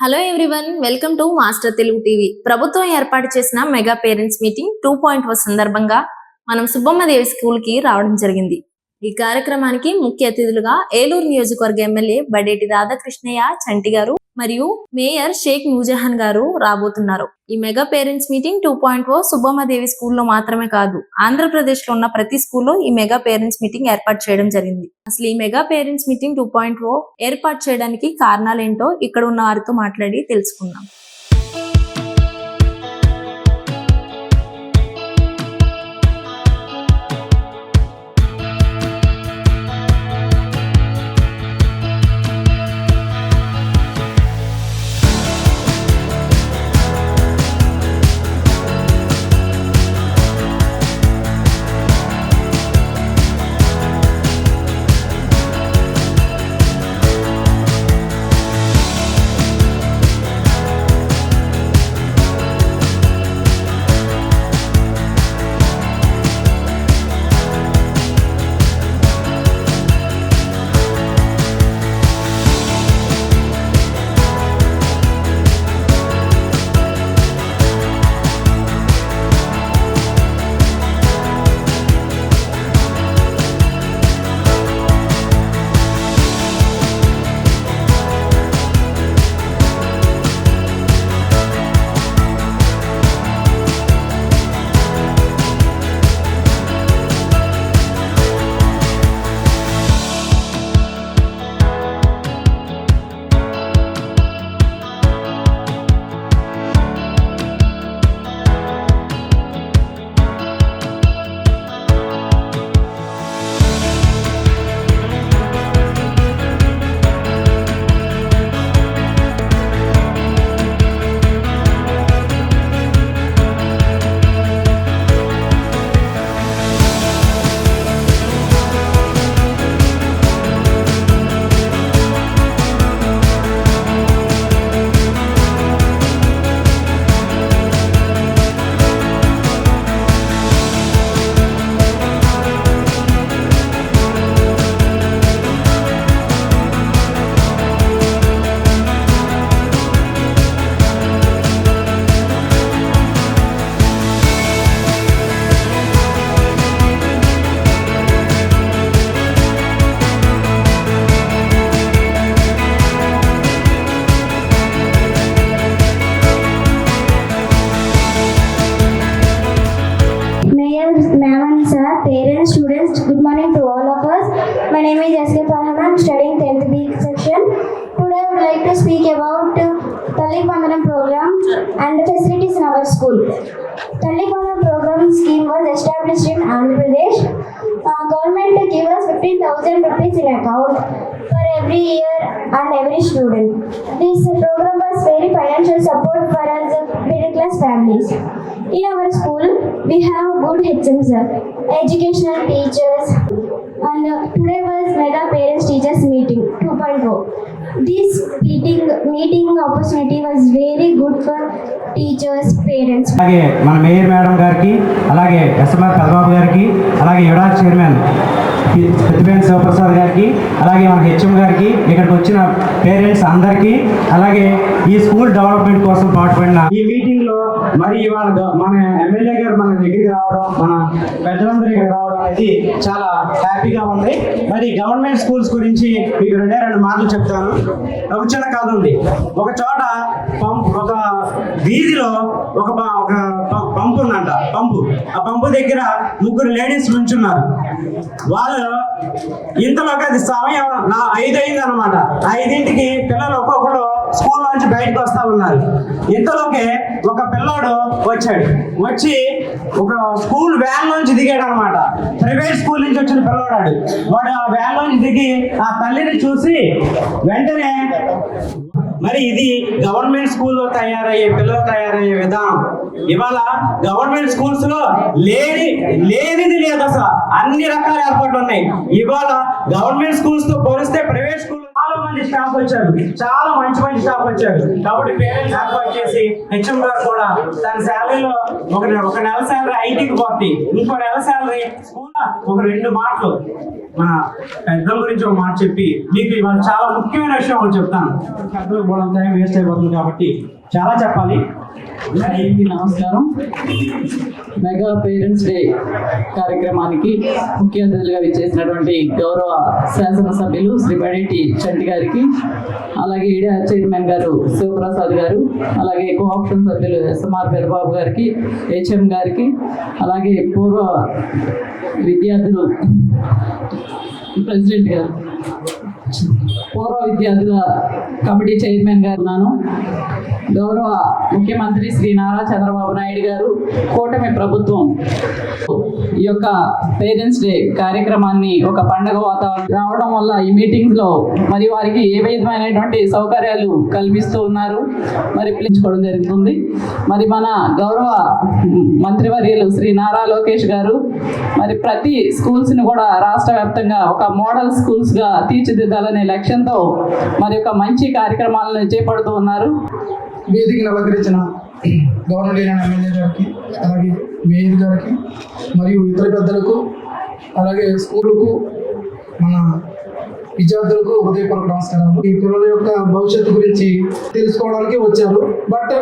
Hello everyone, welcome to master Telugu TV. ప్రభుత్వం ఏర్పాటు చేసిన మెగా పేరెంట్స్ మీటింగ్ 2.0 సందర్భంగా మనం సుబ్బమ్మదేవి స్కూల్ కి రావడం జరిగింది. ఈ కార్యక్రమానికి ముఖ్య అతిథులుగా ఏలూరు నియోజకవర్గ ఎమ్మెల్యే బడేటి రాధాకృష్ణయ్య చంటి గారు మరియు మేయర్ షేక్ నూజహాన్ గారు రాబోతున్నారు. ఈ మెగా పేరెంట్స్ మీటింగ్ 2.0 సుబ్బమ్మదేవి స్కూల్లో మాత్రమే కాదు, ఆంధ్రప్రదేశ్ లో ఉన్న ప్రతి స్కూల్లో ఈ మెగా పేరెంట్స్ మీటింగ్ ఏర్పాటు చేయడం జరిగింది. అసలు ఈ మెగా పేరెంట్స్ మీటింగ్ 2.0 ఏర్పాటు చేయడానికి కారణాలేంటో ఇక్కడ ఉన్న వారితో మాట్లాడి తెలుసుకుందాం. Ma'am and sir, parents, students, good morning to all of us. My name is S.K. Farhan. I am studying 10th B section. Today I would like to speak about Talli Vandanam program and the facilities in our school. Talli Vandanam program scheme was established in Andhra Pradesh. Government gave us 15,000 rupees in account for every year and every student. This program was very financial support for us middle class families. In our school, we have good HMs, educational teachers, and today was Mega Parents Teachers Meeting 2.0. This meeting opportunity was very good for teachers, parents. అలాగే మన mayor madam గారికి, అలాగే SMR కదబాబు గారికి, అలాగే యుడా chairman ప్రతిభేన్ Sivaprasad గారికి, అలాగే మన HM గారికి, ఇక్కడికి వచ్చిన పేరెంట్స్ అందరికీ, అలాగే ఈ స్కూల్ డెవలప్మెంట్ కోసం పాటుపడిన ఈ మీటింగ్లో మరి ఇవాళ మన ఎమ్మెల్యే గారు మన దగ్గరికి రావడం, మన పెద్దలందరూ ఇక్కడ రావడం అనేది చాలా హ్యాపీగా ఉంది. మరి గవర్నమెంట్ స్కూల్స్ గురించి మీకు రెండు మాటలు చెప్తాను. ఒక చిన్న కథ ఉంది. ఒక చోట ఒక వీధిలో ఒక పంపు ఉందంట. ఆ పంపు దగ్గర ముగ్గురు లేడీస్ నుంచున్నారు. వాళ్ళు ఇంతలోకి అది సమయం 5 అయింది అనమాట. 5ంటికి పిల్లలు ఒక్కొక్కరు స్కూల్ నుంచి బయటకు వస్తా ఉన్నారు. ఇంతలోకి ఒక పిల్లోడు వచ్చి ఒక స్కూల్ వ్యాన్ నుంచి దిగాడు అనమాట. ప్రైవేట్ స్కూల్ నుంచి వచ్చిన పిల్లోడాడు. వాడు ఆ వ్యాన్ నుంచి దిగి ఆ తల్లిని చూసి వెంటనే మరి ఇది గవర్నమెంట్ స్కూల్లో పిల్లలు తయారయ్యే విధానం. ఇవాళ గవర్నమెంట్ స్కూల్స్ లో లేనిది లేదు, అసలు అన్ని రకాల ఏర్పాట్లు ఉన్నాయి. ఇవాళ గవర్నమెంట్ స్కూల్స్ తో పోలిస్తే ప్రైవేట్ స్కూల్ చాలా మంది స్టాఫ్ వచ్చారు, చాలా మంచి స్టాఫ్ వచ్చారు. కాబట్టి పేరెంట్స్ ఏర్పాటు చేసి హెచ్ఎం గారు కూడా తన శాలరీలో ఒక నెల శాలరీ ఐటీకి పోతుంది, ఇంకో నెల శాలరీ స్కూల్ ఒక 2 మాటలు మన పెద్దల గురించి ఒక మాట చెప్పి మీకు ఇవాళ చాలా ముఖ్యమైన విషయం ఒకటి చెప్తాను. పెద్దలకు కూడా టైం వేస్ట్ అయిపోతుంది కాబట్టి చాలా చెప్పాలి. అందరికీ నమస్కారం. మెగా పేరెంట్స్ డే కార్యక్రమానికి ముఖ్య అతిథులుగా విచ్చేసినటువంటి గౌరవ శాసనసభ్యులు శ్రీ బడేటి చంటి గారికి, అలాగే ఈడా చైర్మన్ గారు శివప్రసాద్ గారు, అలాగే కోఆప్షన్ సభ్యులు ఎస్ఎంఆర్ పెదబాబు గారికి, హెచ్ఎం గారికి, అలాగే పూర్వ విద్యార్థులు ప్రెసిడెంట్ గారు, పూర్వ విద్యార్థుల కమిటీ చైర్మన్ గారు, నాను గౌరవ ముఖ్యమంత్రి శ్రీ నారా చంద్రబాబు నాయుడు గారు, కూటమి ప్రభుత్వం ఈ యొక్క పేరెంట్స్ డే కార్యక్రమాన్ని ఒక పండగ వాతావరణం రావడం వల్ల ఈ మీటింగ్స్ లో మరి వారికి ఏ విధమైనటువంటి సౌకర్యాలు కల్పిస్తూ ఉన్నారు మరి పిలుచుకోవడం జరుగుతుంది. మరి మన గౌరవ మంత్రివర్యులు శ్రీ నారా లోకేష్ గారు మరి ప్రతి స్కూల్స్ ని కూడా రాష్ట్ర వ్యాప్తంగా ఒక మోడల్ స్కూల్స్ గా తీర్చిదిద్దాలనే లక్ష్యంతో మరి ఒక మంచి కార్యక్రమాలను చేపడుతూ ఉన్నారు. వేదికను అలంకరించిన గవర్నమెంట్ ఎమ్మెల్యే గారికి, అలాగే మేయర్ గారికి మరియు ఇతర పెద్దలకు, అలాగే స్కూళ్ళకు, మన విద్యార్థులకు హృదయపూర్వక నమస్కారాలు. ఈ పిల్లల యొక్క భవిష్యత్తు గురించి తెలుసుకోవడానికి వచ్చారు. బట్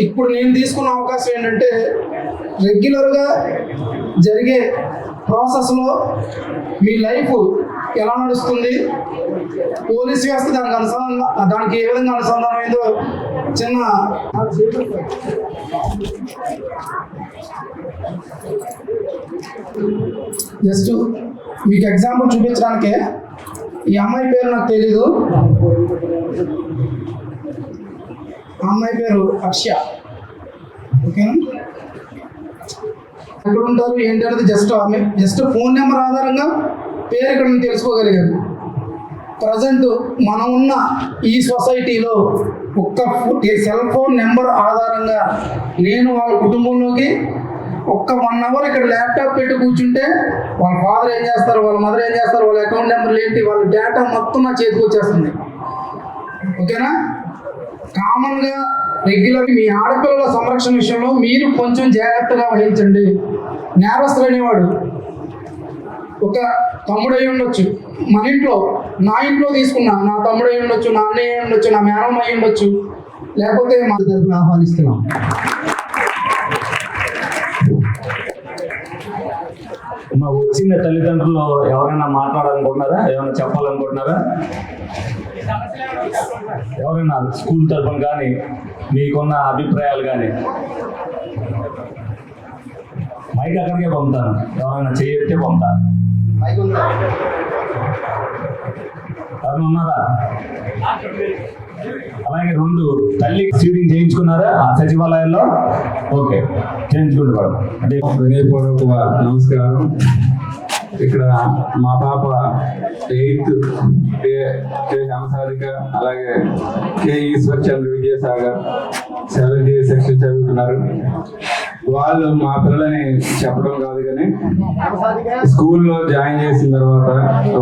ఇప్పుడు నేను తీసుకున్న అవకాశం ఏంటంటే రెగ్యులర్గా జరిగే ప్రాసెస్లో మీ లైఫ్ ఎలా నడుస్తుంది, పోలీస్ వ్యవస్థ దానికి ఏ విధంగా అనుసంధానం అయిందో చిన్న జస్ట్ మీకు ఎగ్జాంపుల్ చూపించడానికే. ఈ అమ్మాయి పేరు నాకు తెలీదు. అమ్మాయి పేరు అక్షయ. ఓకేనా? ఎక్కడ ఉంటారు ఏంటనేది జస్ట్ ఫోన్ నెంబర్ ఆధారంగా పేరు ఇక్కడ తెలుసుకోగలిగాను. ప్రజెంట్ మనం ఉన్న ఈ సొసైటీలో ఒక్క సెల్ ఫోన్ నెంబర్ ఆధారంగా నేను వాళ్ళ కుటుంబంలోకి ఒక్క 1 అవర్ ఇక్కడ ల్యాప్టాప్ పెట్టి కూర్చుంటే వాళ్ళ ఫాదర్ ఏం చేస్తారు, వాళ్ళ మదర్ ఏం చేస్తారు, వాళ్ళ అకౌంట్ నెంబర్లు ఏంటి, వాళ్ళ డేటా మొత్తం నా చేతికి వచ్చేస్తుంది. ఓకేనా? కామన్గా రెగ్యులర్ మీ ఆడపిల్లల సంరక్షణ విషయంలో మీరు కొంచెం జాగ్రత్తగా వహించండి. నేరస్తులు అనేవాడు ఒక తమ్ముడు అయి ఉండొచ్చు, మన ఇంట్లో నా ఇంట్లో తీసుకున్నా నా తమ్ముడు అయి ఉండొచ్చు, నా అన్నయ్య అయి ఉండొచ్చు, నా మేనమ్మ అయి ఉండొచ్చు, లేకపోతే మా తరపున ఆహ్వానిస్తున్నాం. మా వచ్చిన తల్లిదండ్రులు ఎవరైనా మాట్లాడాలనుకుంటున్నారా, ఏమైనా చెప్పాలనుకుంటున్నారా? ఎవరైనా స్కూల్ తరపున కానీ మీకున్న అభిప్రాయాలు కానీ మైక్ అక్కడికే పంపుతాను. ఎవరైనా చేయొస్తే పంపుతాను. ఎవరైనా ఉన్నారా? అలాగే 2 తల్లి సీడింగ్ చేయించుకున్నారా ఆ సచివాలయాల్లో? ఓకే, చేయించుకుంటారు. అంటే వినయపూర్వక నమస్కారం. ఇక్కడ మా పాప 8th కే హంసారిక, అలాగే కే ఈశ్వర్ చంద్ర విజయసాగర్ 7th సెక్షన్ చదువుతున్నారు. వాళ్ళు మా పిల్లలని చెప్పడం కాదు కానీ స్కూల్లో జాయిన్ చేసిన తర్వాత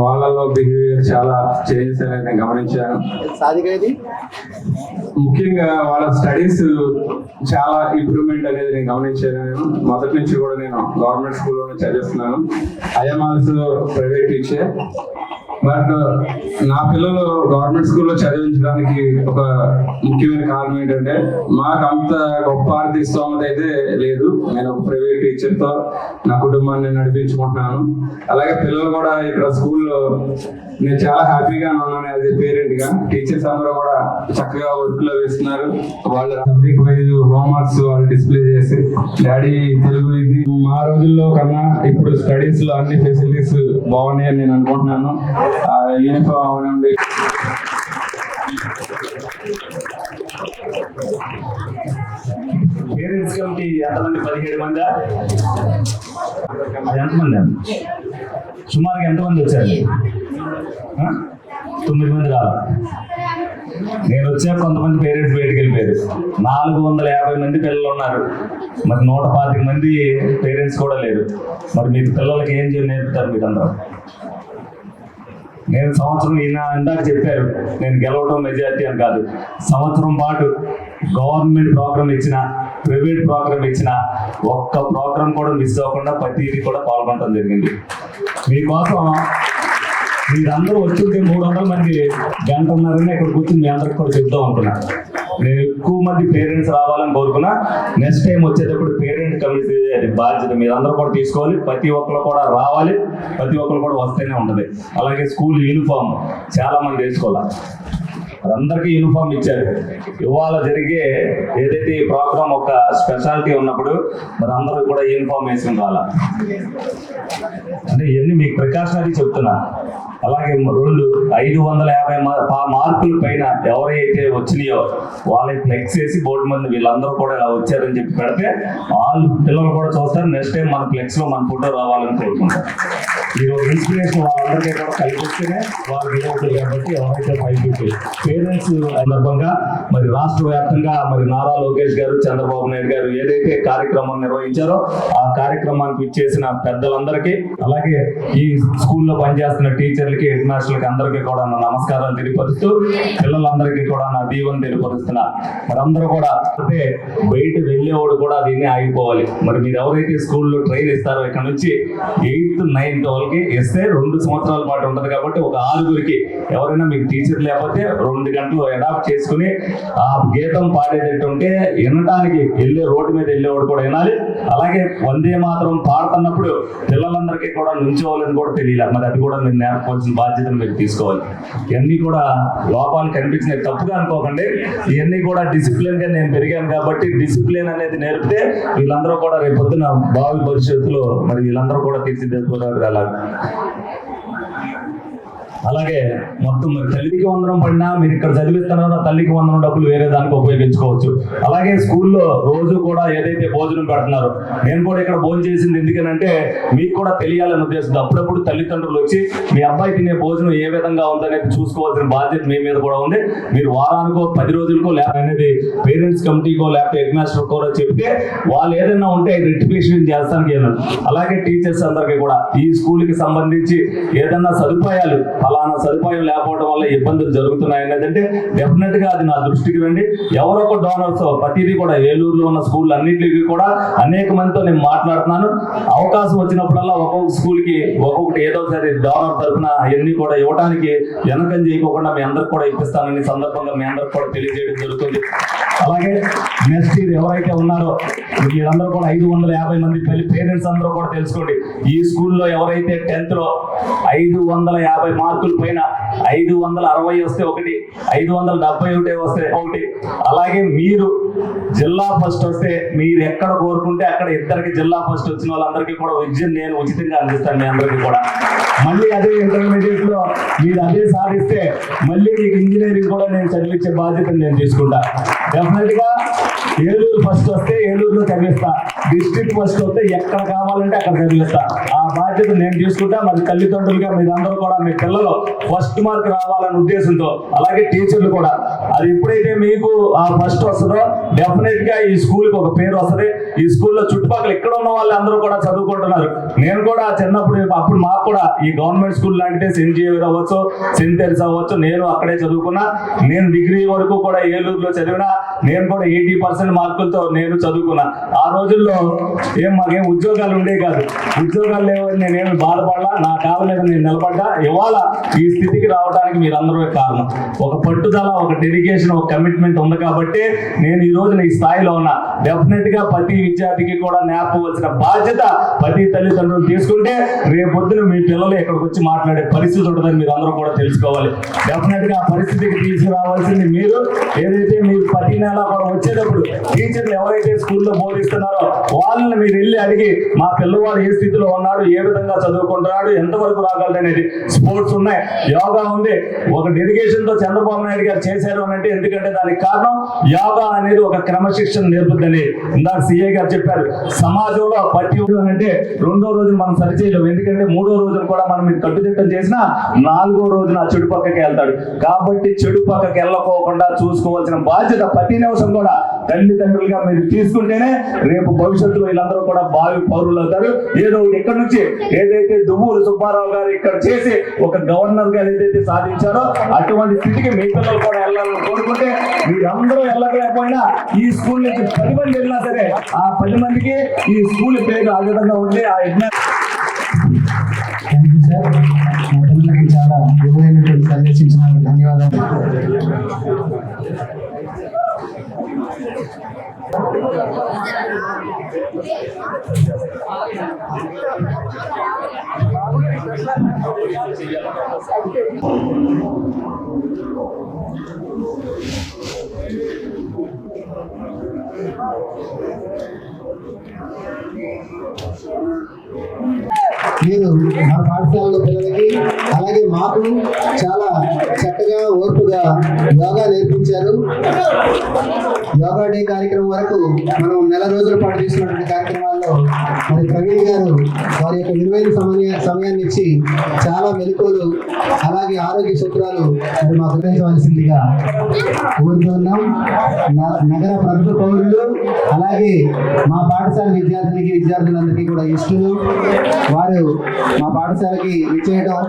వాళ్ళలో బిహేవియర్ చాలా చేంజెస్ అనేది నేను గమనించాను. ముఖ్యంగా వాళ్ళ స్టడీస్ చాలా ఇంప్రూవ్మెంట్ అనేది నేను గమనించాను. నేను మొదటి నుంచి కూడా నేను గవర్నమెంట్ స్కూల్లోనే చదివిస్తున్నాను. I'm also private teacher. But నా పిల్లలు గవర్నమెంట్ స్కూల్లో చదివించడానికి ఒక ముఖ్యమైన కారణం ఏంటంటే మాకు అంత గొప్ప ఆర్థిక స్తోమత అయితే లేదు. నేను ఒక ప్రైవేట్ టీచర్తో నా కుటుంబాన్ని నడిపించుకుంటున్నాను. అలాగే పిల్లలు కూడా ఇక్కడ స్కూల్లో నేను చాలా హ్యాపీగా ఉన్నాను యాజ్ ఏ పేరెంట్ గా. టీచర్స్ అందరూ కూడా చక్కగా వర్క్ లో వేస్తున్నారు. వాళ్ళు సబ్జెక్ట్ వైజ్ హోంవర్క్స్ వాళ్ళు డిస్ప్లే చేసి డాడీ తెలుగు ఇది మా రోజుల్లో కన్నా ఇప్పుడు స్టడీస్ లో అన్ని ఫెసిలిటీస్ బాగున్నాయని నేను అనుకుంటున్నాను. యూనిఫామ్ అవనండి, పేరెంట్స్ కమిటీ ఎంతమంది? 17 మందా? అది ఎంతమంది? సుమారుగా ఎంతమంది వచ్చారు? 9 మంది రాదు. నేను వచ్చాక కొంతమంది పేరెంట్స్ బయటకు వెళ్ళిపోయారు. 450 మంది పిల్లలు ఉన్నారు. మరి 125 మంది పేరెంట్స్ కూడా లేరు. మరి మీకు పిల్లలకి ఏం నేర్పుతారు మీరందరూ? నేను సంవత్సరం ఇందాక చెప్పారు నేను గెలవడం మెజారిటీ అని కాదు. సంవత్సరం పాటు గవర్నమెంట్ ప్రోగ్రామ్ ఇచ్చిన, ప్రైవేట్ ప్రోగ్రామ్ ఇచ్చిన ఒక్క ప్రోగ్రామ్ కూడా మిస్ అవ్వకుండా ప్రతిదీ కూడా పాల్గొనడం జరిగింది. మీకోసం మీరందరూ వచ్చుంటే 300 మంది గంటన్నరనే ఇక్కడ కూర్చుని మీ అందరికి కూడా చెప్తాం అనుకున్నా. నేను ఎక్కువ మంది పేరెంట్స్ రావాలని కోరుకున్నా. నెక్స్ట్ టైం వచ్చేటప్పుడు పేరెంట్ కమిటీ అది బాధ్యత మీరందరూ కూడా తీసుకోవాలి. ప్రతి ఒక్కరు కూడా రావాలి, ప్రతి ఒక్కరు కూడా వస్తేనే ఉంటుంది. అలాగే స్కూల్ యూనిఫామ్ చాలా మంది వేసుకోవాలి. అందరికీ యూనిఫామ్ ఇచ్చారు. ఇవాళ జరిగే ఏదైతే ఈ ప్రోగ్రామ్ ఒక స్పెషాలిటీ ఉన్నప్పుడు మరి అందరూ కూడా యూనిఫామ్ వేసుకుని రావాలా అంటే ఇవన్నీ మీకు ప్రికాషనరీ చెప్తున్నా. అలాగే 550 మార్కుల పైన ఎవరైతే వచ్చినాయో వాళ్ళకి ఫ్లెక్స్ వేసి బోర్డు మంది వీళ్ళందరూ కూడా ఇలా వచ్చారని చెప్పి పెడితే వాళ్ళు పిల్లలు కూడా చూస్తారు. నెక్స్ట్ టైం మన ఫ్లెక్స్ లో మన ఫోటో రావాలని కోరుకుంటారు. ఈరోజు ఇన్స్పిరేషన్ వాళ్ళందరికీ కూడా కలిపిస్తేనే వాళ్ళు అవుతుంది. కాబట్టి ఎవరైతే 550 పేరెంట్స్ సందర్భంగా మరి రాష్ట్ర వ్యాప్తంగా మరి నారా లోకేష్ గారు, చంద్రబాబు నాయుడు గారు ఏదైతే కార్యక్రమం నిర్వహించారో ఆ కార్యక్రమానికి ఇచ్చేసిన పెద్దలందరికీ, అలాగే ఈ స్కూల్లో పనిచేస్తున్న టీచర్లకి, హెడ్ మాస్టర్లకి అందరికీ కూడా నా నమస్కారాలు తెలియపరుస్తూ పిల్లలందరికీ కూడా నా దీవెన తెలియపరుస్తున్నా. మరి అందరూ కూడా అంటే బయట వెళ్ళేవాడు కూడా దీన్ని ఆగిపోవాలి. మరి మీరు ఎవరైతే స్కూల్లో ట్రైన్ ఇస్తారో ఇక్కడ నుంచి 8th 9th వాళ్ళకి ఇస్తే 2 సంవత్సరాల పాటు ఉంటుంది. కాబట్టి ఒక 6గురికి ఎవరైనా మీకు టీచర్ లేకపోతే 2 గంటలు అడాప్ట్ చేసుకుని ఆ గీతం పాడేటట్టు ఉంటే వినడానికి రోడ్డు మీద వెళ్ళేవాడు కూడా వినాలి. అలాగే వందే మాత్రం పాడుతున్నప్పుడు పిల్లలందరికీ కూడా నుంచోవాలని కూడా తెలియాలి. మరి అది కూడా మీరు నేర్చుకోవాల్సిన బాధ్యతను మీరు తీసుకోవాలి. ఇవన్నీ కూడా లోపాలు కనిపించినవి తప్పుగా అనుకోకండి. ఇవన్నీ కూడా డిసిప్లిన్ గా నేను పెరిగాను కాబట్టి డిసిప్లిన్ అనేది నేర్పితే వీళ్ళందరూ కూడా రేపు పొద్దున భావి భవిష్యత్తులో మరి వీళ్ళందరూ కూడా తీర్చిదిద్దుకోవడానికి అలా. అలాగే మొత్తం మరి తల్లికి వందనం పడినా మీరు ఇక్కడ చదివిస్తున్నారో తల్లికి వందనం డబ్బులు వేరే దానికి ఉపయోగించుకోవచ్చు. అలాగే స్కూల్లో రోజు కూడా ఏదైతే భోజనం పెడుతున్నారో నేను కూడా ఇక్కడ భోజనం చేసింది ఎందుకనంటే మీకు కూడా తెలియాలని ఉద్దేశం. అప్పుడప్పుడు తల్లిదండ్రులు వచ్చి మీ అబ్బాయి తినే భోజనం ఏ విధంగా ఉందనేది చూసుకోవాల్సిన బాధ్యత మీ మీద కూడా ఉంది. మీరు వారానికో 10 రోజులకో అనేది పేరెంట్స్ కమిటీకో లేకపోతే హెడ్ మాస్టర్ కూడా చెప్తే వాళ్ళు ఏదైనా ఉంటే రెక్టిఫికేషన్ చేస్తానికి వెళ్ళాలి. అలాగే టీచర్స్ అందరికీ కూడా ఈ స్కూల్కి సంబంధించి ఏదన్నా సదుపాయాలు ఫలానా సదుపాయం లేకపోవడం వల్ల ఇబ్బందులు జరుగుతున్నాయి అనేదంటే డెఫినెట్ గా అది నా దృష్టికి రండి. ఎవరో ఒక డోనర్స్ ప్రతిదీ కూడా ఏలూరులో ఉన్న స్కూల్ అన్నింటికి కూడా అనేక మందితో నేను మాట్లాడుతున్నాను. అవకాశం వచ్చినప్పుడల్లా ఒక్కొక్క స్కూల్ కి ఒక్కొక్కటి ఏదో సరే డోనర్ తరఫున అవన్నీ కూడా ఇవ్వడానికి వెనకం చేయకోకుండా మీ అందరికి కూడా ఇప్పిస్తానని సందర్భంగా మీ అందరికి కూడా తెలియజేయడం జరుగుతుంది. అలాగే నెక్స్ట్ ఇయర్ ఎవరైతే ఉన్నారో వీళ్ళందరూ కూడా 550 మంది పేరెంట్స్ అందరూ కూడా తెలుసుకోండి. ఈ స్కూల్లో ఎవరైతే 10th లో 550 మార్కుల పైన 560 వస్తే ఒకటి, 571 వస్తే ఒకటి. అలాగే మీరు జిల్లా ఫస్ట్ వస్తే మీరు ఎక్కడ కోరుకుంటే అక్కడ ఇద్దరికి జిల్లా ఫస్ట్ వచ్చిన వాళ్ళందరికీ కూడా విద్యను నేను ఉచితంగా అందిస్తాను మీ అందరికీ కూడా. మళ్ళీ అదే ఇంటర్మీడియట్ లో మీరు అదే సాధిస్తే మళ్ళీ మీకు ఇంజనీరింగ్ కూడా నేను చదివించే బాధ్యతను నేను తీసుకుంటా. డెఫినెట్ గా ఏలూరు ఫస్ట్ వస్తే ఏలూరులో చదివిస్తా, డిస్ట్రిక్ట్ ఫస్ట్ వస్తే ఎక్కడ కావాలంటే అక్కడ చదివిస్తా. ఆ బాధ్యత నేను తీసుకుంటా. మరి తల్లిదండ్రులుగా మీరందరూ కూడా మీ పిల్లలు ఫస్ట్ మార్క్ రావాలనే ఉద్దేశంతో, అలాగే టీచర్లు కూడా అది ఎప్పుడైతే మీకు ఆ ఫస్ట్ వస్తుందో డెఫినెట్ గా ఈ స్కూల్ కి ఒక పేరు వస్తుంది. ఈ స్కూల్లో చుట్టుపక్కల ఇక్కడ ఉన్న వాళ్ళు అందరూ కూడా చదువుకుంటున్నారు. నేను కూడా చిన్నప్పుడు అప్పుడు మాకు కూడా ఈ గవర్నమెంట్ స్కూల్ లాంటిదే సెయింట్ జేవియర్ అవ్వచ్చు, సెయింట్ తెరిసా అవ్వచ్చు, నేను అక్కడే చదువుకున్నా. నేను డిగ్రీ వరకు కూడా ఏలూరులో చదివినా. నేను కూడా 80% మార్కులతో నేను చదువుకున్నా. ఆ రోజుల్లో మాకేం ఉద్యోగాలు ఉండే కాదు. ఉద్యోగాలు లేవని నేనేమి బాధపడలా. నా కాళ్ళ మీద నేను నిలబడ్డా. ఇవాళ ఈ స్థితికి రావడానికి మీరందరూ కారణం. ఒక పట్టుదల, ఒక డెడికేషన్, ఒక కమిట్మెంట్ ఉంది కాబట్టి నేను ఈ రోజున ఈ స్థాయిలో ఉన్నా. డెఫినెట్ గా ప్రతి విద్యార్థికి కూడా నేర్పవలసిన బాధ్యత ప్రతి తల్లిదండ్రులు తీసుకుంటే రేపొద్దున మీ పిల్లలు ఇక్కడికి వచ్చి మాట్లాడే పరిస్థితి ఉంటుందని మీరు అందరూ కూడా తెలుసుకోవాలి. డెఫినెట్ గా ఆ పరిస్థితికి తీసుకురావాల్సింది మీరు. ఏదైతే మీరు ప్రతి నెల కూడా వచ్చేటప్పుడు టీచర్లు ఎవరైతే స్కూల్లో బోధిస్తున్నారో వాళ్ళని మీరు వెళ్ళి అడిగి మా పిల్లవాడు ఏ స్థితిలో ఉన్నాడు, ఏ విధంగా చదువుకుంటున్నాడు, ఎంతవరకు రాగలడు అనేది. స్పోర్ట్స్ ఉన్నాయి, యోగా ఉంది. ఒక డెడికేషన్ తో చంద్రబాబు నాయుడు గారు చేశారు అని అంటే ఎందుకంటే దానికి కారణం యోగా అనేది ఒక క్రమశిక్షణ నేర్పుద్దని ఇందాక సిఐ గారు చెప్పారు. సమాజంలో ప్రతి అంటే 2వ రోజున మనం సరిచేయలేము. ఎందుకంటే 3వ రోజున కూడా మనం కట్టుదిట్టం చేసినా 4వ రోజున చెడు పక్కకి వెళ్తాడు. కాబట్టి చెడు పక్కకి వెళ్ళకోకుండా చూసుకోవాల్సిన బాధ్యత ప్రతి నిమిషం కూడా తల్లిదండ్రులుగా మీరు తీసుకుంటేనే రేపు భవిష్యత్తులో వీళ్ళందరూ కూడా భావి పౌరులు అవుతారు. ఏదో ఇక్కడ నుంచి ఏదైతే దువ్వూరు సుబ్బారావు గారు ఇక్కడ చేసి ఒక గవర్నర్ గా ఏదైతే సాధించారో అటువంటి స్థితికి మీ పిల్లలు కూడా వెళ్ళాలని కోరుకుంటే మీరందరూ వెళ్ళకపోయినా ఈ స్కూల్ నుంచి 10 మంది వెళ్ళినా సరే ఆ 10 మందికి ఈ స్కూల్ పేరు ఆ విధంగా ఉండే ఆ యజ్ఞ. Thank you sir. మిత్రులకి చాలా విలువైనటువంటి సందేశించిన ధన్యవాదాలు. మీరు మన పాఠశాలలో పిల్లలకి అలాగే మాకు చాలా చక్కగా ఓర్పుగా యోగా నేర్పించారు. యోగా డే కార్యక్రమం వరకు మనం నెల రోజుల పాటు చేసినటువంటి కార్యక్రమాల్లో మరి ప్రవీణ్ గారు వారి యొక్క విలువైన సమయాన్ని ఇచ్చి చాలా మెలకువలు అలాగే ఆరోగ్య సూత్రాలు మరి మాకు వివరించవలసిందిగా కోరుతున్నాం. నగర ప్రముఖ పౌరులు అలాగే మా పాఠశాల విద్యార్థులందరికీ కూడా ఇష్టలు. వారు మా పాఠశాలకి విచ్చేయడం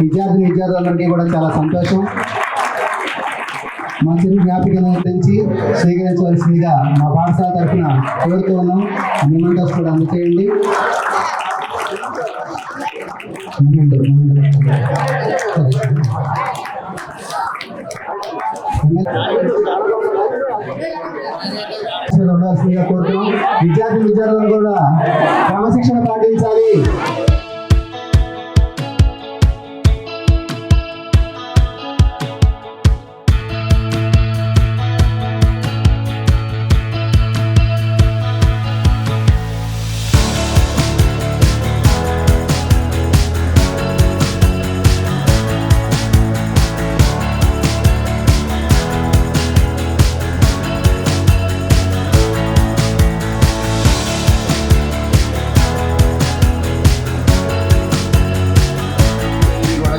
విద్యార్థులందరికీ కూడా చాలా సంతోషం. మా చిరు జ్ఞాపికను గురించి స్వీకరించవలసిందిగా మా పాఠశాల తరఫున కోరుతూ ఉన్నాం. మెమెంటోస్ కూడా అందచేయండి. ఉండాల్సిందిగా కోరుతున్నాం. విద్యార్థులు కూడా క్రమశిక్షణ పాటించాలి.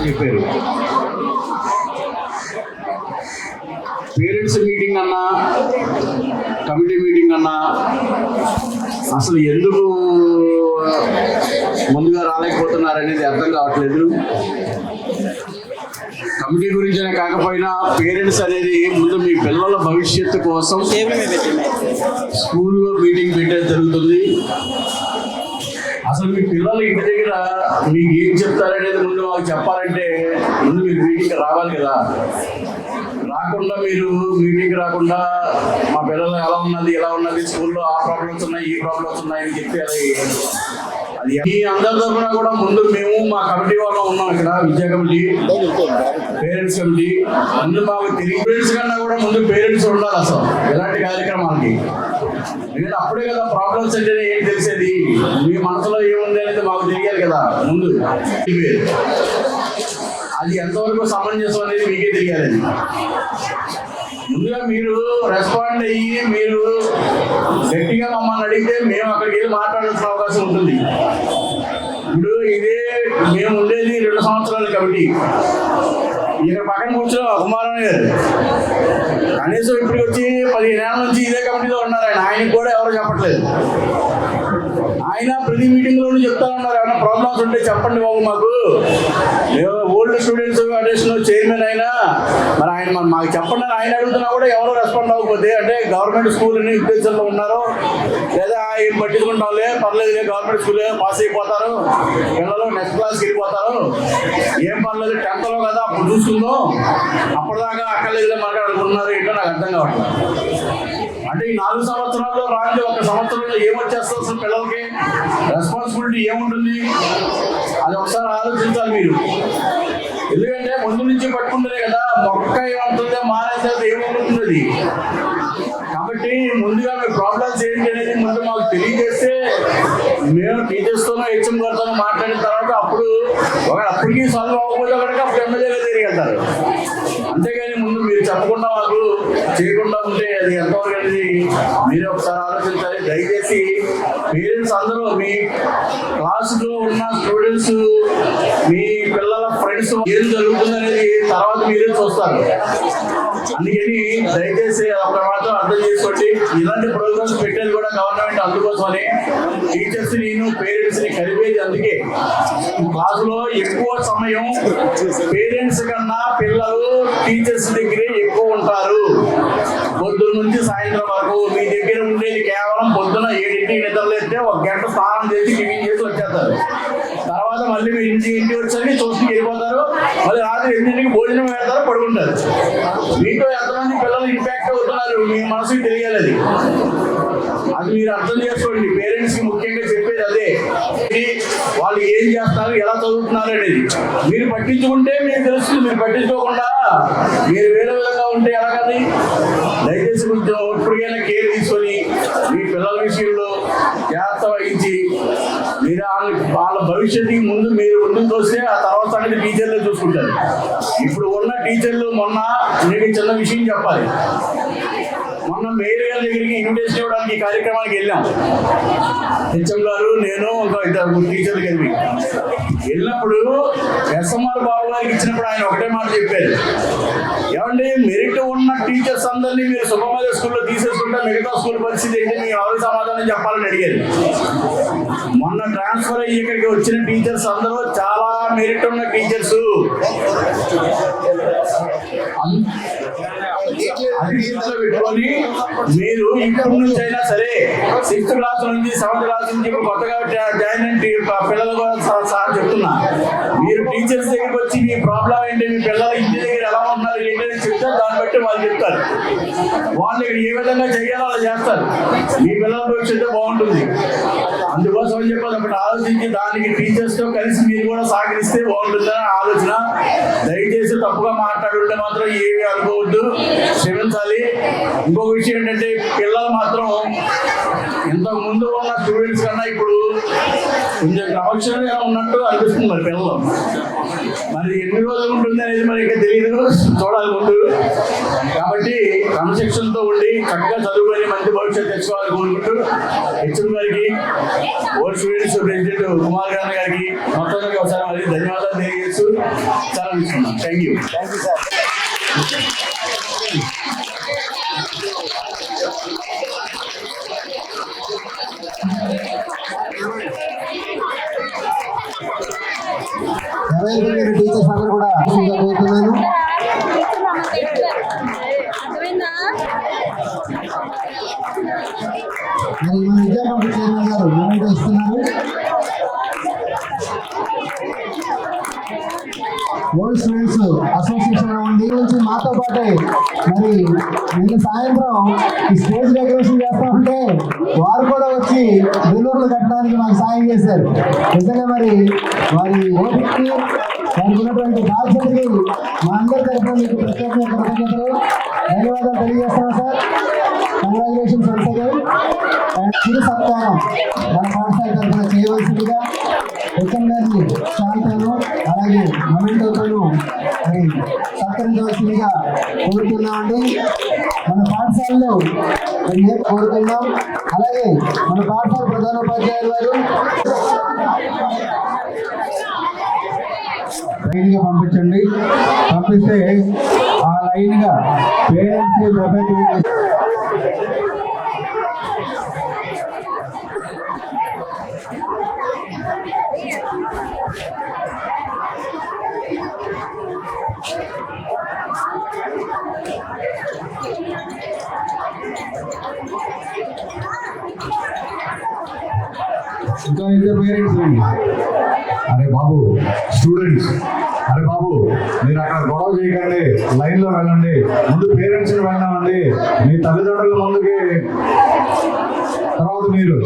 చెప్పారు. పేరెంట్స్ మీటింగ్ అన్నా కమిటీ మీటింగ్ అన్నా అసలు ఎందుకు ముందుగా రాలేకపోతున్నారు అనేది అర్థం కావట్లేదు. కమిటీ గురించనే కాకపోయినా పేరెంట్స్ అనేది ముందు మీ పిల్లల భవిష్యత్తు కోసం స్కూల్లో మీటింగ్ పెట్టేది జరుగుతుంది. అసలు మీ పిల్లలు ఇంటి దగ్గర మీకు ఏం చెప్తారనేది ముందు మాకు చెప్పాలంటే ముందు మీరు మీటింగ్ రావాలి కదా. రాకుండా మీరు మీటింగ్ రాకుండా మా పిల్లలు ఎలా ఉన్నది స్కూల్లో ఆ ప్రాబ్లమ్స్ ఉన్నాయి ఈ ప్రాబ్లమ్స్ ఉన్నాయని చెప్పి అది ఈ అందరి తరఫున కూడా ముందు మేము మా కమిటీ వాళ్ళం ఉన్నాం ఇక్కడ విద్యా కమిటీ పేరెంట్స్ కమిటీ ముందు మాకు పేరెంట్స్ కన్నా కూడా ముందు పేరెంట్స్ ఉండాలి అసలు ఎలాంటి కార్యక్రమాలకి. ఎందుకంటే అప్పుడే కదా ప్రాబ్లమ్స్ అంటే ఏం తెలిసేది, మీ మనసులో ఏముంది అనేది మాకు తెలియాలి కదా ముందు. అది ఎంతవరకు సమంజసం అనేది మీకే తెలియాలి. ముందుగా మీరు రెస్పాండ్ అయ్యి మీరు గట్టిగా మమ్మల్ని అడిగితే మేము అక్కడికి వెళ్ళి మాట్లాడాల్సిన అవకాశం ఉంటుంది. ఇప్పుడు ఇదే మేము ఉండేది 2 సంవత్సరాల కమిటీ. ఇక్కడ పక్కన కూర్చొని కుమారన్ గారు కనీసం ఇప్పటికి వచ్చి 15 ఏళ్ళ నుంచి ఇదే కమిటీలో ఉన్నారు. ఆయనకి కూడా ఎవరు చెప్పట్లేదు. ఆయన ప్రతి మీటింగ్ లోనూ చెప్తా ఉన్నారు, ఏమైనా ప్రాబ్లమ్స్ ఉంటే చెప్పండి బాబు మాకు. ఓల్డ్ స్టూడెంట్స్ అడిషనల్ చైర్మన్ అయినా మరి ఆయన మాకు చెప్పండి అని ఆయన అడుగుతున్నా కూడా ఎవరు రెస్పాండ్ అవ్వకపోతే అంటే గవర్నమెంట్ స్కూల్ అని ఉద్దేశంలో ఉన్నారు, లేదా ఏం పట్టించుకుంటాంలే పర్లేదులే గవర్నమెంట్ స్కూల్ పాస్ అయిపోతారు పిల్లలు నెక్స్ట్ క్లాస్కి వెళ్ళిపోతారు, ఏం పర్లేదు 10th లో కదా అప్పుడు చూసుకుందాం అప్పటిదాకా అక్కర్లేదులే మనకి అనుకుంటున్నారు. ఏంటో నాకు అర్థం కావట్లేదు. అంటే ఈ 4 సంవత్సరాల్లో రాంది 1 సంవత్సరంలో ఏమొచ్చేస్తుంది అసలు పిల్లలకి రెస్పాన్సిబిలిటీ ఏముంటుంది అది ఒకసారి ఆలోచించాలి మీరు. ఎందుకంటే ముందు నుంచి పట్టుకుంటే కదా మొక్క ఏమవుతుందో మానేస్తే ఏమవుతుంది అది. కాబట్టి ముందుగా మీ ప్రాబ్లమ్స్ ఏంటి అనేది ముందు మాకు తెలియజేస్తే మేము టీచర్స్తోనో హెచ్ఎం గారితోనో మాట్లాడిన తర్వాత అప్పుడు అప్పటికీ సాల్వ్ అవ్వకపోతే కనుక అప్పుడు ఎమ్మెల్యేగా తిరిగెళ్తారు. అంతేగాని ముందు మీరు చెప్పకుండా మాకు చేయకుండా ఉంటే అది ఎంతవరకు అనేది మీరు ఒకసారి ఆలోచించాలి. దయచేసి పేరెంట్స్ అందరూ మీ క్లాసులో ఉన్న స్టూడెంట్స్ మీ పిల్లల ఫ్రెండ్స్ ఏం జరుగుతుంది అనేది తర్వాత మీరే చూస్తారు. అందుకని దయచేసి ఒక మాత్రం అర్థం చేసుకోండి. ఇలాంటి ప్రోగ్రామ్స్ పెట్టేది కూడా గవర్నమెంట్ అందుకోసమని టీచర్స్ నేను పేరెంట్స్ ని కలిపేది. అందుకే క్లాసులో ఎక్కువ సమయం పేరెంట్స్ కన్నా పిల్లలు టీచర్స్ దగ్గరే ఎక్కువ ఉంటారు. పొద్దున్న నుంచి సాయంత్రం వరకు మీ దగ్గర ఉండేది కేవలం పొద్దున 7ంటికి నిద్రలేస్తే 1 గంట స్నానం చేసి టిఫిన్ చేసి వచ్చేస్తారు. తర్వాత మళ్ళీ మీ ఇంటికి వచ్చి ట్యూషన్కి వెళ్ళిపోతారు. భోజనం పెడతారు, పడుకుంటారు. మీతో ఎంతమంది పిల్లలు ఇంపాక్ట్ అవుతున్నారు మీ మనసుకి తెలియాలి. అది మీరు అర్థం చేసుకోండి. పేరెంట్స్కి ముఖ్యంగా చెప్పేది అదే. వాళ్ళు ఏం చేస్తారు, ఎలా చదువుతున్నారు అనేది మీరు పట్టించుకుంటే మీకు తెలుస్తుంది. మీరు పట్టించుకోకుండా మీరు వేరే విధంగా ఉంటే ఎలాగని? దయచేసి కొంచెం ఎప్పటికైనా కేర్ తీసుకొని మీ పిల్లల విషయంలో జాగ్రత్త వహించి మీరు వాళ్ళ భవిష్యత్తుకి ముందు మీరు ముందుకు తోస్తే ఆ తర్వాత సంగతి టీచర్లే చూసుకుంటారు. ఇప్పుడు ఉన్న టీచర్లు మొన్న మీకు చిన్న విషయం చెప్పాలి. మొన్న మేయర్ గారి దగ్గరికి ఇన్విటేషన్ ఇవ్వడానికి ఈ కార్యక్రమానికి వెళ్ళాం. హెచ్ఎం గారు, నేను, ఇంకా ఇద్దరు టీచర్లు కలిపి వెళ్ళినప్పుడు ఎస్ఎంఆర్ బాబు గారికి ఇచ్చినప్పుడు ఆయన ఒకటే మాట చెప్పారు. ఏమండి, మెరిట్ ఉన్న టీచర్స్ అందరినీ మీరు సుబ్బమ్మ స్కూల్లో తీసేసుకుంటే మిగతా స్కూల్ పరిస్థితి ఏంటి, మీరు ఎవరికి సమాధానం చెప్పాలని అడిగారు. మొన్న ట్రాన్స్ఫర్ అయ్యి ఇక్కడికి వచ్చిన టీచర్స్ అందరూ చాలా మెరిట్ ఉన్న టీచర్స్. అది పెట్టుకొని మీరు ఇప్పటి నుంచి అయినా సరే 6th క్లాస్ నుంచి 7th క్లాస్ నుంచి కొత్తగా జాయిన్ అయిన పిల్లలు కూడా సార్ చెప్తున్నా, మీరు టీచర్స్ దగ్గరికి వచ్చి మీ ప్రాబ్లం ఏంటి, మీ పిల్లలు ఇంటి దగ్గర ఎలా ఉన్నారు ఏంటని చెప్తే దాన్ని బట్టి వాళ్ళు చెప్తారు. వాళ్ళు ఇక్కడ ఏ విధంగా చేయాలో అలా చేస్తారు. మీ పిల్లల భవిష్యత్తు బాగుంటుంది. అందుకోసం అని చెప్పి ఒకటి ఆలోచించి దానికి టీచర్స్తో కలిసి మీరు కూడా సహకరిస్తే బాగుంటుందని ఆలోచన. దయచేసి తప్పుగా మాట్లాడుంటే మాత్రం ఏమీ అనుకోవద్దు, క్షమించాలి. ఇంకొక విషయం ఏంటంటే పిల్లలు మాత్రం ఇంతకు ముందు ఉన్న స్టూడెంట్స్ కన్నా ఇప్పుడు కొంచెం క్రమశిక్షణగా ఉన్నట్టు అనిపిస్తుంది మరి పిల్లలు. మరి ఎన్ని రోజులు ఉంటుంది అనేది మరి ఇంకా తెలియదు, చూడాలి ముందు. కాబట్టి క్రమశిక్షణతో ఉండి చక్కగా చదువుకొని మంచి భవిష్యత్తు తెచ్చుకోవాలని కోరుకుంటూ హెచ్ఎం గారికి, ఓల్డ్ స్టూడెంట్స్ ప్రెసిడెంట్ కుమార్ గారికి మొత్తం ఒకసారి మరి ధన్యవాదాలు తెలియజేస్తూ చాలా తీసుకున్నాం. Thank you. టీచర్స్ అందరూ కూడా కోరుతున్నాను. మరి మన విద్యా కమిటీ చైర్మన్ గారు ఏమైతే ఇస్తున్నారు. ఓల్డ్ స్టూడెంట్స్ అసోసియేషన్ ఉంది నుంచి మాతో పాటే మరి నిన్న సాయంత్రం ఈ స్టేజ్ డెకరేషన్ చేస్తా ఉంటే వారు కూడా వచ్చి బెలూర్లు కట్టడానికి మాకు సాయం చేశారు. నిజంగా మరి వారి ఓపికకి వారికి ఉన్నటువంటి బాధ్యతకి మా అందరి తరఫున మీకు ప్రత్యేకంగా కృతజ్ఞతలు, ధన్యవాదాలు తెలియజేస్తాం సార్. Congratulations once again. చిరు సత్కారం మన పాఠశాల తరఫున చేయవలసిందిగా హెచ్ఎం గారిని శాంతను అలాగే మొమెంటోతోను మరి సత్కరించవలసిందిగా కోరుతున్నామండి. మన పాఠశాలలో మరి కోరుతున్నాం. అలాగే మన పాఠశాల ప్రధానోపాధ్యాయులు వారు లైన్గా పంపించండి. పంపిస్తే ఆ లైన్గా పేరెంట్స్ ఇంకా ఇద్దరు పేరెంట్స్ అండి. అరే బాబు స్టూడెంట్స్, అరే బాబు మీరు అక్కడ గొడవ చేయకండి, లైన్లో వెళ్ళండి. ముందు పేరెంట్స్ని వెళ్ళామండి, మీ తల్లిదండ్రుల ముందుకి, తర్వాత మీరు.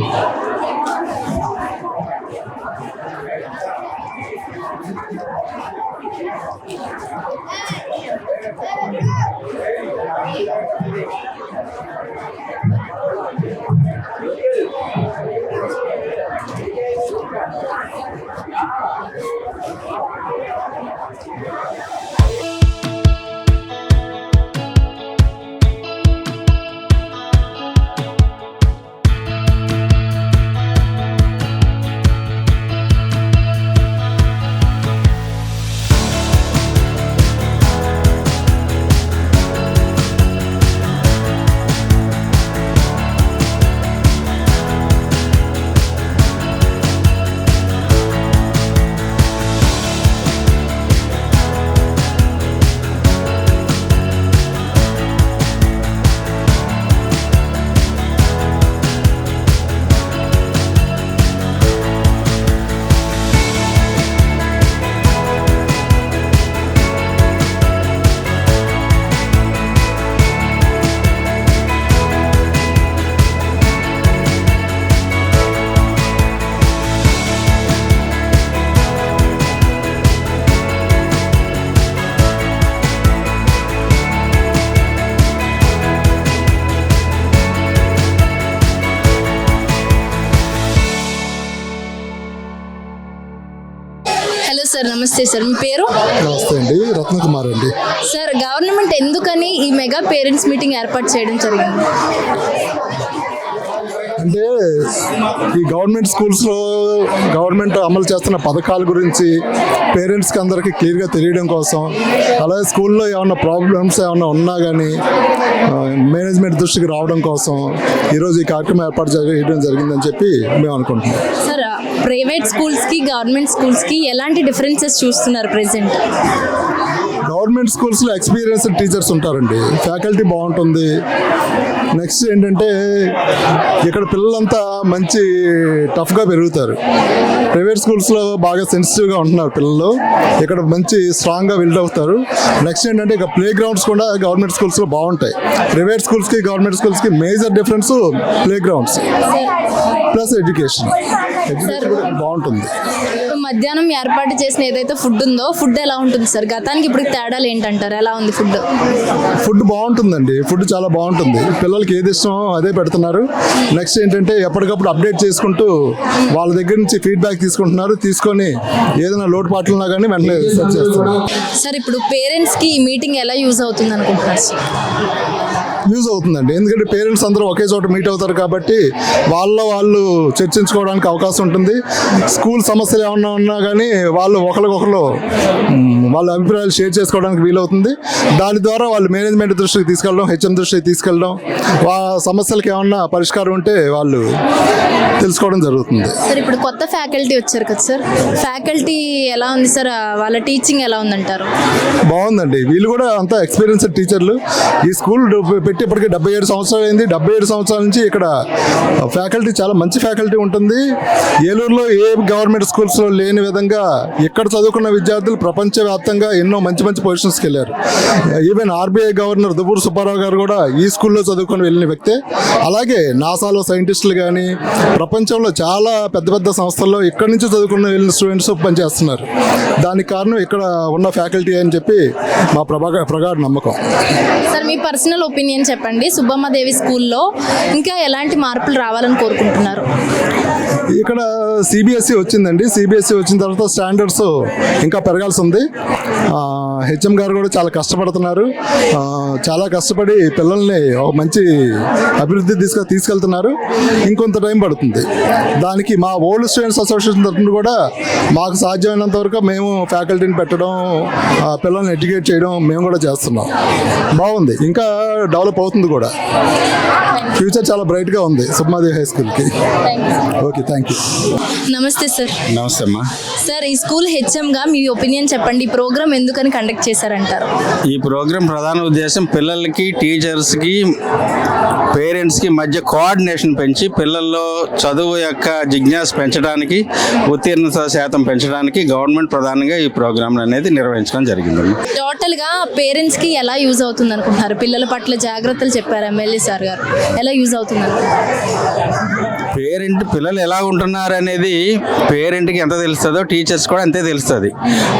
సార్ నమస్తే సార్, మీ పేరు? నమస్తే అండి, రత్నకుమార్ అండి. సార్, గవర్నమెంట్ ఎందుకని ఈ మెగా పేరెంట్స్ మీటింగ్ ఏర్పాటు చేయడం జరిగింది? అంటే ఈ గవర్నమెంట్ స్కూల్స్లో గవర్నమెంట్ అమలు చేస్తున్న పథకాల గురించి పేరెంట్స్కి అందరికీ క్లియర్గా తెలియడం కోసం, అలాగే స్కూల్లో ఏమన్నా ప్రాబ్లమ్స్ ఏమన్నా ఉన్నా కానీ మేనేజ్మెంట్ దృష్టికి రావడం కోసం ఈరోజు ఈ కార్యక్రమం ఏర్పాటు చేయడం జరిగిందని చెప్పి మేము అనుకుంటున్నాం. సార్, ప్రైవేట్ స్కూల్స్కి గవర్నమెంట్ స్కూల్స్కి ఎలాంటి డిఫరెన్సెస్ చూస్తున్నారు ప్రెసెంట్? గవర్నమెంట్ స్కూల్స్లో ఎక్స్పీరియన్స్డ్ టీచర్స్ ఉంటారండి, ఫ్యాకల్టీ బాగుంటుంది. నెక్స్ట్ ఏంటంటే ఇక్కడ పిల్లలంతా మంచి టఫ్గా పెరుగుతారు. ప్రైవేట్ స్కూల్స్లో బాగా సెన్సిటివ్గా ఉంటున్నారు పిల్లలు, ఇక్కడ మంచి స్ట్రాంగ్గా బిల్డ్ అవుతారు. నెక్స్ట్ ఏంటంటే ఇక ప్లే గ్రౌండ్స్ కూడా గవర్నమెంట్ స్కూల్స్లో బాగుంటాయి. ప్రైవేట్ స్కూల్స్కి గవర్నమెంట్ స్కూల్స్కి major difference play grounds plus education కూడా బాగుంటుంది. మధ్యాహ్నం ఏర్పాటు చేసిన ఏదైతే ఫుడ్ ఉందో, ఫుడ్ ఎలా ఉంటుంది సార్? గతానికి ఇప్పుడు తేడాలు ఏంటంటారు? ఎలా ఉంది ఫుడ్? ఫుడ్ బాగుంటుందండి, ఫుడ్ చాలా బాగుంటుంది. పిల్లలకి ఏది ఇష్టమో అదే పెడుతున్నారు. నెక్స్ట్ ఏంటంటే ఎప్పటికప్పుడు అప్డేట్ చేసుకుంటూ వాళ్ళ దగ్గర నుంచి ఫీడ్బ్యాక్ తీసుకుంటున్నారు. తీసుకొని ఏదైనా లోటుపాట్లు ఉన్నా కానీ వెంటనే రిసర్చ్ చేస్తారు. సార్, ఇప్పుడు పేరెంట్స్కి ఈ మీటింగ్ ఎలా యూజ్ అవుతుంది అనుకుంటున్నారు సార్? యూజ్ అవుతుందండి, ఎందుకంటే పేరెంట్స్ అందరూ ఒకే చోట మీట్ అవుతారు కాబట్టి వాళ్ళు చర్చించుకోవడానికి అవకాశం ఉంటుంది. స్కూల్ సమస్యలు ఏమన్నా ఉన్నా కానీ వాళ్ళు ఒకరికొకరు వాళ్ళ అభిప్రాయాలు షేర్ చేసుకోవడానికి వీలవుతుంది. దాని ద్వారా వాళ్ళు మేనేజ్మెంట్ దృష్టికి తీసుకెళ్ళడం, హెచ్ఎం దృష్టికి తీసుకెళ్ళడం, సమస్యలకి ఏమన్నా పరిష్కారం ఉంటే వాళ్ళు తెలుసుకోవడం జరుగుతుంది. సార్, ఇప్పుడు కొత్త ఫ్యాకల్టీ వచ్చారు కదా సార్, ఫ్యాకల్టీ ఎలా ఉంది సార్? వాళ్ళ టీచింగ్ ఎలా ఉందంటారు? బాగుందండి, వీళ్ళు కూడా అంతా ఎక్స్పీరియన్స్డ్ టీచర్లు. ఈ స్కూల్ పెట్టి ఇప్పటికీ 77 సంవత్సరాలు అయింది. 77 సంవత్సరాల నుంచి ఇక్కడ ఫ్యాకల్టీ చాలా మంచి ఫ్యాకల్టీ ఉంటుంది. ఏలూరులో ఏ గవర్నమెంట్ స్కూల్స్లో లేని విధంగా ఇక్కడ చదువుకున్న విద్యార్థులు ప్రపంచవ్యాప్తంగా ఎన్నో మంచి మంచి పొజిషన్స్కి వెళ్ళారు. Even RBI governor Duvvuri Subbarao గారు కూడా ఈ స్కూల్లో చదువుకొని వెళ్ళిన వ్యక్తే. అలాగే నాసాలో సైంటిస్టులు కానీ ప్రపంచంలో చాలా పెద్ద పెద్ద సంస్థల్లో ఇక్కడి నుంచి చదువుకున్న వెళ్ళిన స్టూడెంట్స్ పనిచేస్తున్నారు. దానికి కారణం ఇక్కడ ఉన్న ఫ్యాకల్టీ అని చెప్పి మా ప్రగాఢ నమ్మకం. సార్, మీ పర్సనల్ ఒపీనియన్ చెప్పండి. సుబ్బమ్మదేవి స్కూల్లో ఇంకా ఎలాంటి మార్పులు రావాలని కోరుకుంటున్నారు? ఇక్కడ సిబిఎస్ఈ వచ్చిందండి, సిబిఎస్ఈ వచ్చిన తర్వాత స్టాండర్డ్స్ ఇంకా పెరగాల్సి ఉంది. హెచ్ఎం గారు కూడా చాలా కష్టపడుతున్నారు, చాలా కష్టపడి పిల్లల్ని ఒక మంచి అభివృద్ధి తీసుకెళ్తున్నారు. ఇంకొంత టైం పడుతుంది. దానికి మా ఓల్డ్ స్టూడెంట్స్ అసోసియేషన్ తరఫున కూడా మాకు సాధ్యమైనంత వరకు మేము ఫ్యాకల్టీని పెట్టడం, పిల్లల్ని ఎడ్యుకేట్ చేయడం మేము కూడా చేస్తున్నాం. బాగుంది, ఇంకా డెవలప్ అవుతుంది కూడా. ఫ్యూచర్ చాలా బ్రైట్గా ఉంది సుబ్బమ్మదేవి హై స్కూల్కి. Okay, thank you. నమస్తే సార్. నమస్తే అమ్మా. సార్, ఈ స్కూల్ హెచ్ఎంగా మీ ఒపీనియన్ చెప్పండి. ఈ ప్రోగ్రామ్ ఎందుకని కండక్ట్ చేశారంటారు? ఈ ప్రోగ్రాం ప్రధాన ఉద్దేశం పిల్లలకి, టీచర్స్కి, పేరెంట్స్కి మధ్య కోఆర్డినేషన్ పెంచి పిల్లల్లో చదువు యొక్క జిజ్ఞాస పెంచడానికి, ఉత్తీర్ణత శాతం పెంచడానికి గవర్నమెంట్ ప్రధానంగా ఈ ప్రోగ్రాం అనేది నిర్వహించడం జరిగింది. టోటల్గా పేరెంట్స్కి ఎలా యూజ్ అవుతుంది అనుకుంటున్నారు? పిల్లల పట్ల జాగ్రత్తలు చెప్పారు ఎమ్మెల్యే సార్ గారు, ఎలా యూజ్ అవుతుంది అనుకుంటున్నారు? పిల్లలు ఎలా ఉంటున్నారు అనేది పేరెంట్కి ఎంత తెలుస్తుందో టీచర్స్ కూడా అంతే తెలుస్తుంది.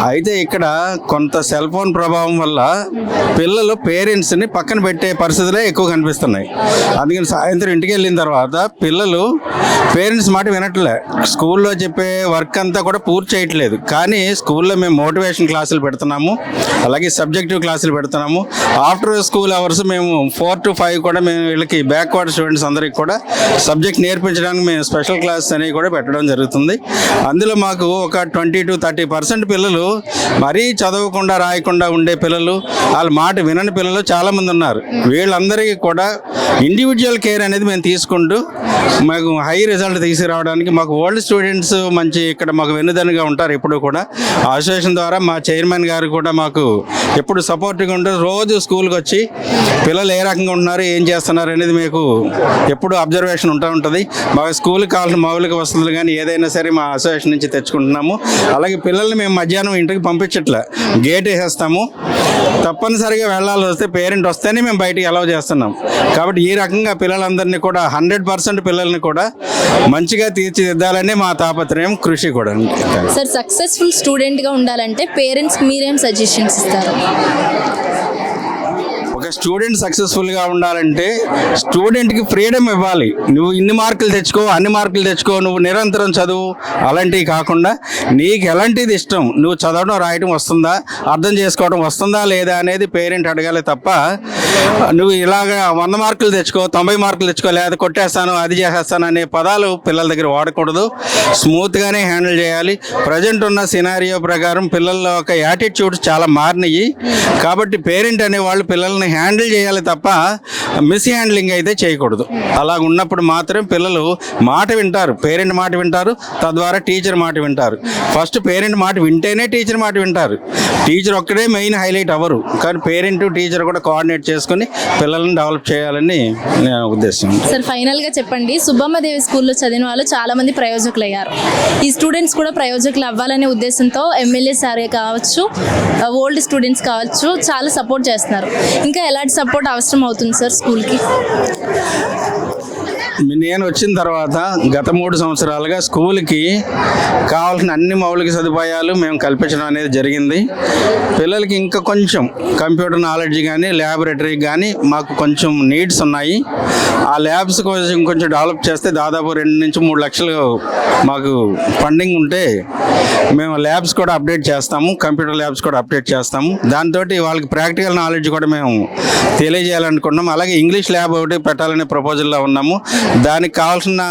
అయితే ఇక్కడ కొంత సెల్ ఫోన్ ప్రభావం వల్ల పిల్లలు పేరెంట్స్ని పక్కన పెట్టే పరిస్థితులే ఎక్కువ కనిపిస్తున్నాయి. అందుకని సాయంత్రం ఇంటికి వెళ్ళిన తర్వాత పిల్లలు పేరెంట్స్ మాట వినట్లే, స్కూల్లో చెప్పే వర్క్ అంతా కూడా పూర్తి చేయట్లేదు. కానీ స్కూల్లో మేము మోటివేషన్ క్లాసులు పెడుతున్నాము, అలాగే సబ్జెక్టివ్ క్లాసులు పెడుతున్నాము. ఆఫ్టర్ స్కూల్ అవర్స్ మేము 4 to 5 కూడా మేము వీళ్ళకి బ్యాక్వర్డ్ స్టూడెంట్స్ అందరికి కూడా సబ్జెక్ట్ నేర్పించడానికి మేము స్పెషల్ క్లాసెస్ అనేవి కూడా పెట్టడం జరుగుతుంది. అందులో మాకు ఒక 20 to 30% పిల్లలు మరీ చదవకుండా రాయకుండా ఉండే పిల్లలు, వాళ్ళ మాట వినని పిల్లలు చాలామంది ఉన్నారు. వీళ్ళందరికీ కూడా ఇండివిజువల్ కేర్ అనేది మేము తీసుకుంటూ మాకు హై రిజల్ట్ తీసుకురావడానికి మాకు ఓల్డ్ స్టూడెంట్స్ మంచి ఇక్కడ మాకు వెన్నుదన్నుగా ఉంటారు. ఎప్పుడు కూడా అసోసియేషన్ ద్వారా మా చైర్మన్ గారు కూడా మాకు ఎప్పుడు సపోర్ట్గా ఉంటూ రోజు స్కూల్కి వచ్చి పిల్లలు ఏ రకంగా ఉంటున్నారు, ఏం చేస్తున్నారు అనేది మీకు ఎప్పుడు అబ్జర్వేషన్ ఉంటుంది. మా స్కూల్కి కావాల్సిన మౌలిక వసతులు కానీ ఏదైనా సరే మా అసోసియేషన్ నుంచి తెచ్చుకుంటున్నాము. అలాగే పిల్లల్ని మేము మధ్యాహ్నం ఇంటికి పంపించట్లే, గేట్ వేసేస్తాము. తప్పనిసరిగా వెళ్ళాల్సి వస్తే పేరెంట్ వస్తేనే మేము బయటికి అలౌ చేస్తున్నాం. కాబట్టి ఈ రకంగా పిల్లలందరినీ కూడా 100% పిల్లల్ని కూడా మంచిగా తీర్చిదిద్దాలనే మా తాపత్రయం, కృషి కూడా. సార్, సక్సెస్ఫుల్ స్టూడెంట్గా ఉండాలంటే పేరెంట్స్కి మీరేం సజెషన్స్ ఇస్తారు? ఒక ఒక స్టూడెంట్ సక్సెస్ఫుల్గా ఉండాలంటే స్టూడెంట్కి ఫ్రీడమ్ ఇవ్వాలి. నువ్వు ఇన్ని మార్కులు తెచ్చుకో, అన్ని మార్కులు తెచ్చుకో, నువ్వు నిరంతరం చదువు, అలాంటివి కాకుండా నీకు ఎలాంటిది ఇష్టం, నువ్వు చదవడం రాయడం వస్తుందా, అర్థం చేసుకోవడం వస్తుందా లేదా అనేది పేరెంట్ అడగాలి తప్ప నువ్వు ఇలాగ 100 మార్కులు తెచ్చుకో, 90 మార్కులు తెచ్చుకో, లేదా కొట్టేస్తాను, అది చేసేస్తాను అనే పదాలు పిల్లల దగ్గర వాడకూడదు. స్మూత్గానే హ్యాండిల్ చేయాలి. ప్రజెంట్ ఉన్న సినారియో ప్రకారం పిల్లల్లో ఒక యాటిట్యూడ్స్ చాలా మారినాయి. కాబట్టి పేరెంట్ అనేవాళ్ళు పిల్లల్ని హ్యాండిల్ చేయాలి తప్ప మిస్ హ్యాండ్లింగ్ అయితే చేయకూడదు. అలాగ ఉన్నప్పుడు మాత్రం పిల్లలు మాట వింటారు, పేరెంట్ మాట వింటారు, తద్వారా టీచర్ మాట వింటారు. ఫస్ట్ పేరెంట్ మాట వింటేనే టీచర్ మాట వింటారు. టీచర్ ఒక్కడే మెయిన్ హైలైట్ అవ్వరు, కానీ పేరెంట్ టీచర్ కూడా కోఆర్డినేట్ చేసుకుని పిల్లల్ని డెవలప్ చేయాలని నేను ఉద్దేశం. సార్ ఫైనల్ గా చెప్పండి, సుబ్బమ్మదేవి స్కూల్లో చదివిన వాళ్ళు చాలా మంది ప్రయోజకులు అయ్యారు. ఈ స్టూడెంట్స్ కూడా ప్రయోజకులు అవ్వాలనే ఉద్దేశంతో ఎమ్మెల్యే సారే కావచ్చు, ఓల్డ్ స్టూడెంట్స్ కావచ్చు, చాలా సపోర్ట్ చేస్తున్నారు. ఇంకా ఎలాంటి సపోర్ట్ అవసరం అవుతుంది సార్ స్కూల్కి? నేను వచ్చిన తర్వాత గత 3 సంవత్సరాలుగా స్కూల్కి కావాల్సిన అన్ని మౌలిక సదుపాయాలు మేము కల్పించడం అనేది జరిగింది. పిల్లలకి ఇంకా కొంచెం కంప్యూటర్ నాలెడ్జ్ కానీ ల్యాబొరేటరీ కానీ మాకు కొంచెం నీడ్స్ ఉన్నాయి. ఆ ల్యాబ్స్ కొంచెం డెవలప్ చేస్తే దాదాపు 2 నుంచి 3 లక్షలు మాకు ఫండింగ్ ఉంటే మేము ల్యాబ్స్ కూడా అప్డేట్ చేస్తాము, కంప్యూటర్ ల్యాబ్స్ కూడా అప్డేట్ చేస్తాము. దాంతో వాళ్ళకి ప్రాక్టికల్ నాలెడ్జ్ కూడా మేము తెలియజేయాలనుకుంటున్నాం. అలాగే ఇంగ్లీష్ ల్యాబ్ ఒకటి పెట్టాలనే ప్రపోజల్లో ఉన్నాము. దానికి కావాల్సిన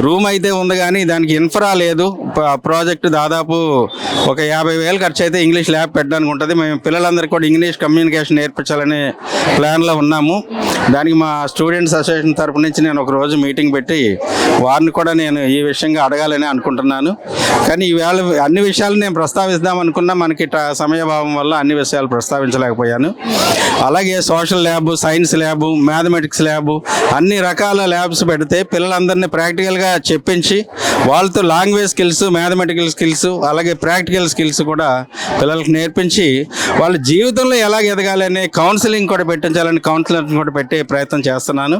రూమ్ అయితే ఉంది, కానీ దానికి ఇన్ఫ్రా లేదు. ప్రాజెక్టు దాదాపు ఒక 50,000 ఖర్చు అయితే ఇంగ్లీష్ ల్యాబ్ పెట్టడానికి ఉంటుంది. మేము పిల్లలందరికీ కూడా ఇంగ్లీష్ కమ్యూనికేషన్ నేర్పించాలనే ప్లాన్లో ఉన్నాము. దానికి మా స్టూడెంట్స్ అసోసియేషన్ తరపు నుంచి నేను ఒక రోజు మీటింగ్ పెట్టి వారిని కూడా నేను ఈ విషయంగా అడగాలని అనుకుంటున్నాను. కానీ ఈవేళ అన్ని విషయాలు నేను ప్రస్తావిద్దాం అనుకున్నా, మనకి సమయభావం వల్ల అన్ని విషయాలు ప్రస్తావించలేకపోయాను. అలాగే social lab, science lab, mathematics lab, అన్ని రకాల ల్యాబ్స్ పెడితే పిల్లలందరినీ ప్రాక్టికల్గా చెప్పించి వాళ్ళతో లాంగ్వేజ్ స్కిల్స్, మ్యాథమెటికల్ స్కిల్స్, అలాగే ప్రాక్టికల్ స్కిల్స్ కూడా పిల్లలకు నేర్పించి వాళ్ళ జీవితంలో ఎలాగ ఎదగాలనే కౌన్సిలింగ్ కూడా పెట్టించాలని కౌన్సిలర్ కూడా పెట్టే ప్రయత్నం చేస్తున్నాను.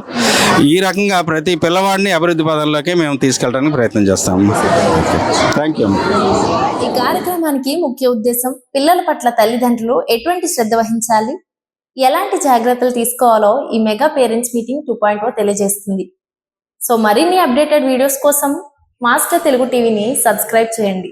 ఈ రకంగా ప్రతి పిల్లవాడిని అభివృద్ధి పదంలోకి మేము తీసుకెళ్ళడానికి ప్రయత్నం చేస్తాము. Thank you. ఈ కార్యక్రమానికి ముఖ్య ఉద్దేశం పిల్లల పట్ల తల్లిదండ్రులు ఎటువంటి శ్రద్ధ వహించాలి, ఎలాంటి జాగ్రత్తలు తీసుకోవాలో ఈ మెగా పేరెంట్స్ మీటింగ్ 2.0 తెలియజేస్తుంది. సో మరిన్ని అప్డేటెడ్ వీడియోస్ కోసం మాస్టర్ తెలుగు టీవీని సబ్స్క్రైబ్ చేయండి.